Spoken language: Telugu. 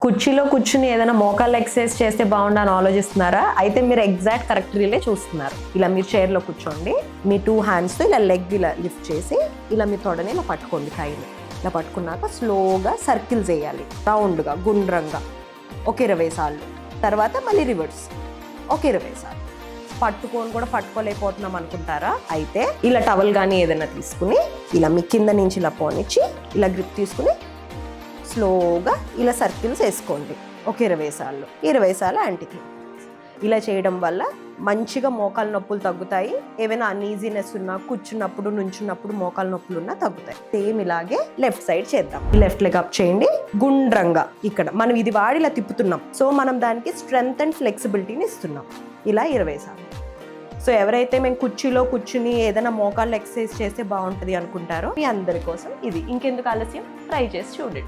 కుర్చీలో కూర్చుని ఏదైనా మోకాళ్ళు ఎక్సర్సైజ్ చేస్తే బాగుండని ఆలోచిస్తున్నారా? అయితే మీరు ఎగ్జాక్ట్ కరెక్ట్ రీలే చూస్తున్నారు. ఇలా మీరు చైర్లో కూర్చోండి, మీ 2 హ్యాండ్స్తో ఇలా లెగ్ ఇలా లిఫ్ట్ చేసి ఇలా మీ తొడని ఇలా పట్టుకోండి. కైని ఇలా పట్టుకున్నాక స్లోగా సర్కిల్స్ వేయాలి, రౌండ్గా గుండ్రంగా ఒక 20 సార్లు. తర్వాత మళ్ళీ రివర్స్ ఒక 20 సార్లు. పట్టుకొని కూడా పట్టుకోలేకపోతున్నాం అనుకుంటారా? అయితే ఇలా టవల్ కానీ ఏదైనా తీసుకుని ఇలా మీ కింద నుంచి ఇలా పోనిచ్చి ఇలా గ్రిప్ తీసుకుని స్లోగా ఇలా సర్కిల్స్ వేసుకోండి ఒక 20 సార్లు. 20 సార్లు యాంటీకి. ఇలా చేయడం వల్ల మంచిగా మోకాలు నొప్పులు తగ్గుతాయి. ఏమైనా అన్ఈజీనెస్ ఉన్నా, కూర్చున్నప్పుడు నుంచున్నప్పుడు మోకాలు నొప్పులు ఉన్నా తగ్గుతాయి. సేమ్ ఇలాగే లెఫ్ట్ సైడ్ చేద్దాం. లెఫ్ట్ లెగ్ అప్ చేయండి గుండ్రంగా. ఇక్కడ మనం ఇది వాడి ఇలా తిప్పుతున్నాం, సో మనం దానికి స్ట్రెంగ్త్ అండ్ ఫ్లెక్సిబిలిటీని ఇస్తున్నాం. ఇలా 20 సార్లు. సో ఎవరైతే మేము కుర్చీలో కూర్చుని ఏదైనా మోకాళ్ళు ఎక్సర్సైజ్ చేస్తే బాగుంటుంది అనుకుంటారో మీ అందరి కోసం ఇది. ఇంకెందుకు ఆలస్యం, ట్రై చేసి చూడండి.